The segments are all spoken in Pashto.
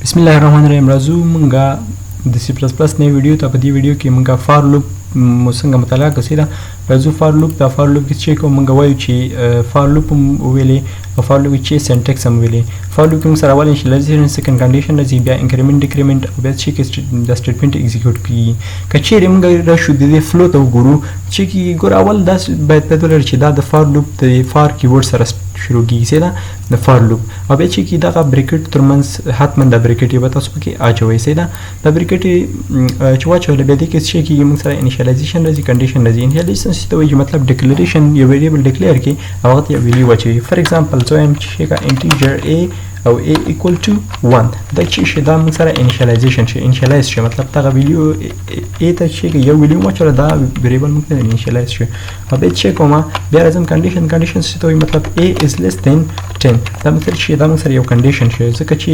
بسم الله الرحمن الرحیم. راځو مونږه د C++ نه ویډیو ته. په دې ویډیو کې مونږه فار لوپ څنګه مطالعه کوو. دا راځو فار لوپ ته. فار لوپ کې چې کوم مونږ وایو چې فار لوپ ویلې او فار لوپ چې سینټیکس هم ویلې. فار لوپ کې موږ سره اول انیشلایزیشن سیکنډ کنډیشن راځي، بیا انکریمنٹ ډیکریمنٹ او بیا چې کې د سټیټمنټ ایگزیکیوټ کیږي. کچېرې مونږ راشو د فلو ته وګورو چې کی ګور اول دا باید پته ولرئ چې دا د فار لوپ د فار کیورډ سره شروع کیږي. دا د فار لوپ او بیا چې کی دا بریکټ ترمنځ حتما د بریکټ یو تاسو پکې اچوي. دا د بریکټ چې واچول بیا د کې چې کی موږ سره انیشلایزیشن راځي، کنډیشن راځي. انیشلایزیشن څه ته وایي؟ مطلب ډیکلیریشن یو ویریبل ډیکلیئر کی او هغه یو ویلیو واچوي. فار ایگزامپل زه وایم چې کا انټیجر a او a equal to 1 دا چې شي دا موږ سره انیشلایزیشن شي، انیشلایز شي. مطلب دا ویلیو a ته چې یو ویلیو واچول دا ویریبل موږ ته انیشلایز شي. او بیا چې کومه بیا راځم کنډیشن څه ته وایي؟ مطلب a is less than 10 دا مطلب چې دا موږ سره یو کنډیشن شي، ځکه چې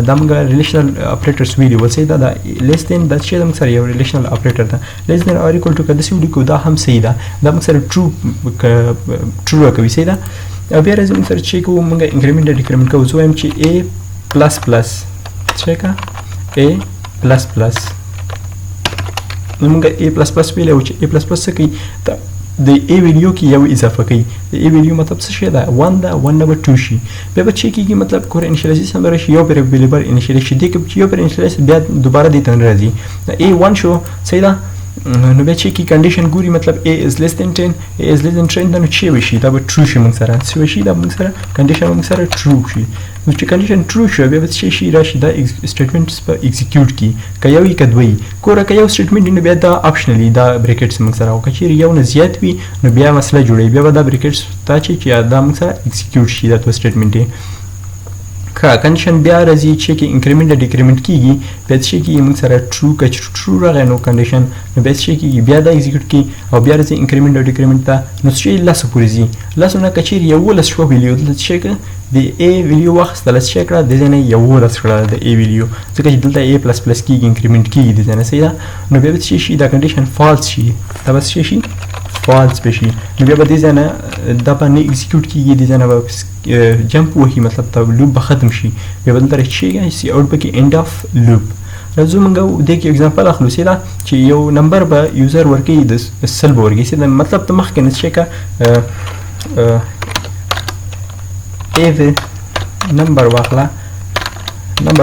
دا موږ ریلیشنل اپریټرز ویلیو ولسي دا less than دا چې موږ سره یو ریلیشنل اپریټر ده. less than or equal to کده څه ولیکو دا هم صحیح ده، دا موږ سره true کوي. صحیح ده. او بیا راځم سره چې کوو موږ انکریمنٹ ډیکریمنٹ کوو. زه وایم چې a پلس پلس چې کا a پلس پلس نو موږ a پلس پلس ویل او چې a پلس پلس څه کوي د a ویلیو کې یو اضافه کوي. د a ویلیو مطلب څه شي ده؟ 1 ده، 1 نمبر 2 شي. بیا به چې کیږي مطلب کور انیشلایزیشن به راشي، یو پر ویلیبل انیشلایز شي. دې کې چې یو پر انیشلایز بیا دوباره دې ته راځي. a 1 شو صحیح ده. نو بیا چې کی کنډیشن ګوري مطلب a is less than 10 a is less than 10 دا نو چې وشي دا به true شي. موږ سره څه وشي؟ دا موږ سره کنډیشن موږ سره true شي. نو چې کنډیشن true شو بیا به څه شي راشي؟ دا سټیټمنټس په ایگزیکیوټ کی که یو وي که دوی کوره که یو سټیټمنټ نو بیا دا آپشنلی دا بریکټس موږ سره او که چیرې یو نه زیات وي نو بیا مسله جوړوي، بیا به دا بریکټس تا چې دا موږ سره ایگزیکیوټ شي دا سټیټمنټ. کنډیشن بیا راځي چې کې انکریمنٹ ډیکریمنٹ کیږي، بیا چې کې موږ سره ټرو کچ ټرو راغی نو کنډیشن نو بیا چې کې بیا دا ایگزیکیوټ کی او بیا راځي انکریمنٹ ډیکریمنٹ ته نو چې لاسه پورې زی لاسه نه کچیر یو لس شو ویلیو د چې کې د a ویلیو واخستل چې کړه د ځنه یو لس کړه د a ویلیو ځکه چې دلته a پلس پلس کیږي انکریمنٹ کیږي د ځنه صحیح ده. نو بیا چې شي دا کنډیشن فالس شي، دا بس شي فالس بشي. نو بیا به د ځنه دا باندې ایگزیکیوټ کیږي، د ځنه به جمپ وهي، مطلب دا لوپ به ختم شي. بیا به دلته شي سی اوټ پکې اینډ اف لوپ. راځو موږ د کې اگزامپل اخلو. سیدا چې یو نمبر به یوزر ورکړي د سل به ورکړي. سیدا مطلب ته مخکې نه شي کا ایو نمبر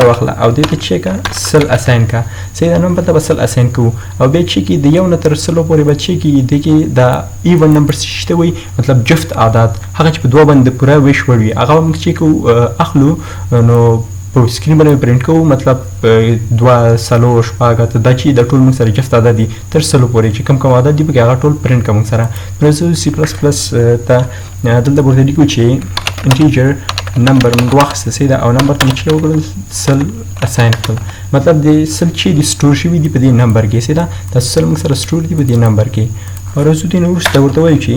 واخله او دې ته چې کا سل اساین کا. سیدا نمبر ته سل اساین کو او بیا چې کې د یو نه تر سلو پورې به چې کې د کې دا ایون نمبر شته وي، مطلب جفت عدد هغه چې په دوه باندې پوره ویش وړي هغه موږ چې کو اخلو نو په سکرین باندې پرینټ کوو. مطلب 2 سلو شپږ ته دا چې د ټول موږ سره جفت عدد دي تر سلو پورې چې کم عدد دي هغه ټول پرینټ کوم سره. نو زه C++ ته دلته ورته لیکو چې انټیجر نمبر موږ واخیسته سیده او نمبر ته چې وکړل سل اساین کړل. مطلب د سل چې د سټور شوي دي په دې نمبر کې سیده دا سل موږ سره سټور دي په دې نمبر کې. او راځو دې نو وروسته ورته وایو چې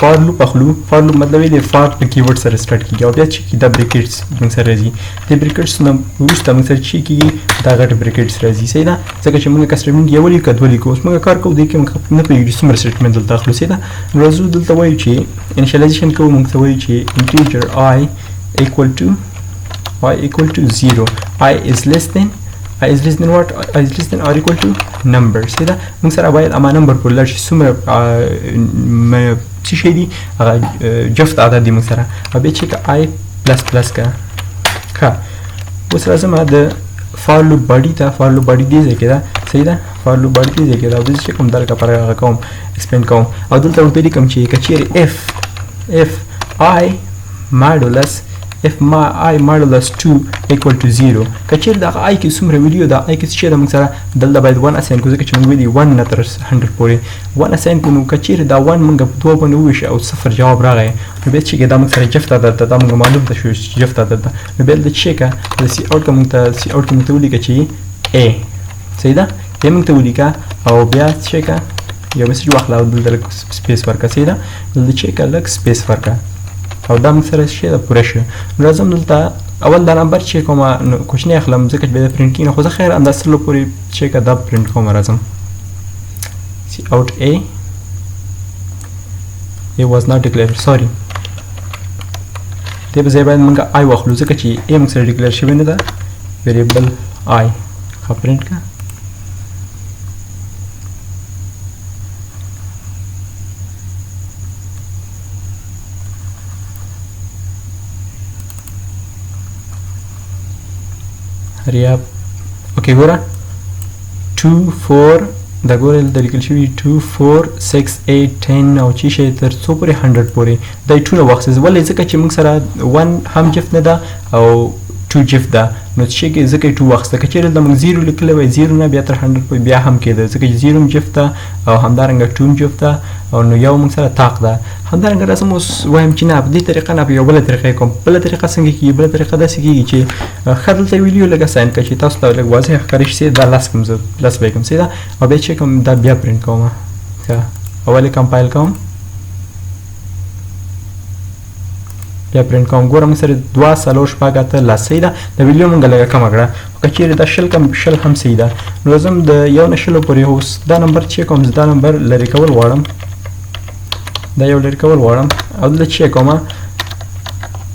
فار لوپ اخلو. فار لوپ مطلب دی فار په کیورډ سره سٹارټ کیږي او بیا چې دا بریکټس موږ سره راځي. د بریکټس نو وروسته موږ سره چې کیږي دا غټ بریکټس راځي صحیح ده، ځکه چې موږ کسټمنټ یو لیکو دوه لیکو. اوس موږ کار کوو د کې موږ نه پیږي څومره سټیټمنټ دلته اخلو صحیح ده. راځو دلته وایو چې انیشلایزیشن کوو. موږ ته وایو چې انټیجر i equal to 0 i is less than what? I is less than or equal to number. صحیح ده. موږ سره باید اما نمبر پر لږ څومره څه شي دي هغه جفت عدد دي موږ سره. او بیا چې i پلس پلس کا اوس راځم د فار لوپ باډي ته. فار لوپ باډي دې ځای کې ده صحیح ده. فار لوپ باډي دې ځای کې ده او دې چې کوم دلته پر هغه کوم ایکسپلین کوم او دلته ورته لیکم چې کچېرې if i modulus 2 equal to 0 کچېر دا i کې څومره ویډیو دا i کې چې دا موږ سره دلته باید 1 اساین کوو ځکه چې موږ ویلي 1 نه تر 100 پورې 1 اساین کوو. کچېر دا 1 موږ په دوه باندې وویشو او 0 جواب راغی نو بیا چې دا موږ سره جفت عدد دا موږ معلوم ده شو جفت عدد ده. نو بیا د چې کا د سی اوټ کوم ته سی اوټ کوم ته ولیکه چې a صحیح ده. یې موږ ته ولیکه او بیا چې کا یو میسج واخله او دلته سپیس ورکړه صحیح ده. دلته چې کا لږ سپیس ورکړه او دا موږ سره شي دا پوره شي. راځم دلته اول دا نمبر چې کومه کوچنی اخلم ځکه چې به پرینټ کینه خو زه خیر انداز سره پورې چې کا دا پرینټ کوم. راځم سی اوټ a was not declared sorry دې په ځای باندې موږ آی واخلو ځکه چې ای موږ سره ډیکلیئر شوی نه ده ویریبل آی ښه پرنټ کړه ریاب اوکې ګوره 2 4 دا ګوره د لیکل شوي 2 4 6 8 10 او چې شي تر څو پورې 100 پورې دا ټول واخص ولې ځکه چې موږ سره 1 هم جفت نه ده او 2 جفت ده نو چې کې ځکه 2 واخص که چیرې د موږ 0 لیکل وای 0 نه بیا تر 100 پورې بیا هم کېده ځکه چې 0 هم جفت ده او همدارنګه 2 هم جفت ده او نو یو موږ سره طاق ده همدارنګه رسم اوس وایم چې نه په دې طریقه نه په یو بله طریقه کوم بله طریقه څنګه کېږي بله طریقه داسې کېږي چې ښه دلته ویډیو لږه ساین کړه چې تاسو ته لږ واضح ښکاري چې دا لس کوم زه لس به کوم سیده او بیا چې کوم دا بیا پرنټ کوم ښه اول یې کمپایل کوم بیا پرنټ کوم ګوره موږ سره 2 څلور شپږ اته لس صحیح ده د ویډیو موږ لږه کمه کړه خو که چیرې دا شل هم صحیح ده نو زه هم د یو نه شلو پورې اوس دا نمبر چې کوم زه دا نمبر لرې کول غواړم دا یو لرې کول غواړم او دلته چې کومه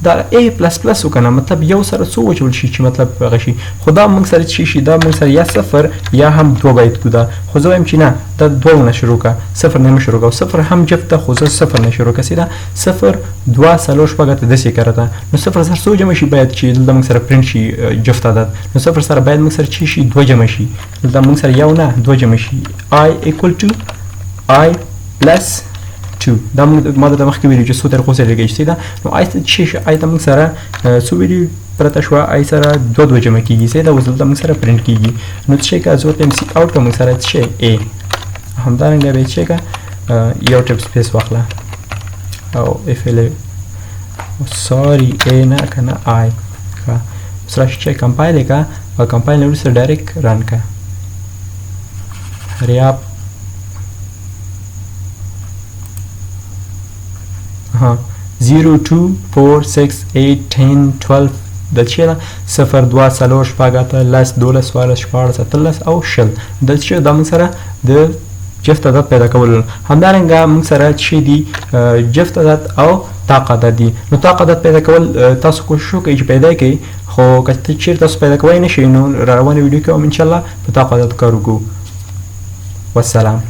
دا A++ وکنه مطلب یو سره څو وچول شي چې مطلب هغه شي خو دا موږ سره شي دا موږ سره یا صفر یا هم 2 باید کودا خو زه وایم چې نه دا 2 نه شروع کا صفر نه شروع کا صفر هم جفت خو زه صفر نه شروع کا سیدا 0 2 څلور شپږ ته دسې کرتا نو صفر سره څو جمع شي باید چې دلته موږ سره پرنټ شي جفت عدد نو صفر سره باید موږ سره شي 2 جمع شي دلته موږ سره یو نه 2 جمع شي I equal to I plus 2 دا موږ ما د مخکې ویلو چې څو طریقو سره لګیږي دا نو آی چې آی ته موږ سره څو ویډیو پرته شو آی سره 2 جمع کیږي سي دا وزل ته موږ سره پرنټ کیږي نو چې کا زو ته سی اوټ کوم سره چې ا همدارنګه به چې کا یو ټپ سپیس واخله او اف ال سوري ا نه کنه آی کا سره چې کمپایل کا او کمپایل نو سره ډایرکټ ران کا ریاپ ها 0 2 4 6 8 10 12 د چې 0 2 څلور شپږ اته لس 12 14 14 17 او شل د چې د موږ سره د جفت عدد پیدا کول همدارنګه موږ سره چې دی جفت عدد او طاق عدد دي نو طاق عدد پیدا کول تاسو کوشش وکړئ چې پیدا کړئ خو که چیرې تاسو پیدا کوئ نه شئ نو روانه ویډیو کې ان شاء الله په طاق عدد کار وکړو والسلام